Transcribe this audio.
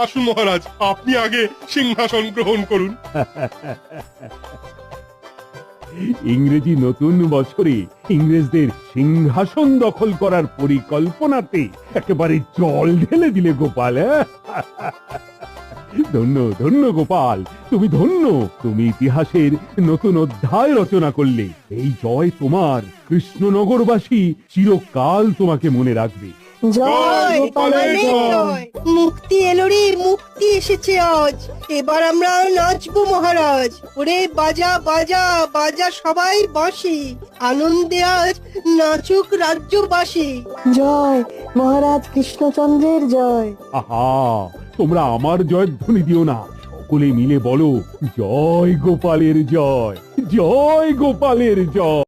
আসুন মহারাজ, আপনি আগে সিংহাসন গ্রহণ করুন। ইংরেজি নতুন বছরে ইংরেজদের সিংহাসন দখল করার পরিকল্পনাতে একেবারে জল ঢেলে দিলে গোপাল। ধন্য ধন্য গোপাল, তুমি ধন্য। তুমি ইতিহাসের নতুন অধ্যায় রচনা করলে। এই জয় তোমার। কৃষ্ণনগরবাসী চিরকাল তোমাকে মনে রাখবে। জয় গোপালের জয়। মুক্তি এলো রে, মুক্তি এসেছে আজ। এবার আমরা নাচবো মহারাজ। ওরে বাজা বাজা বাজা সবাই বাঁশি, আনন্দে আজ নাচুক রাজ্যবাসী। জয় মহারাজ কৃষ্ণচন্দ্রের জয়। আহা, তোমরা আমার জয়ধ্বনি দিও না, সকলে মিলে বলো জয় গোপালের জয়, জয় গোপালের জয়।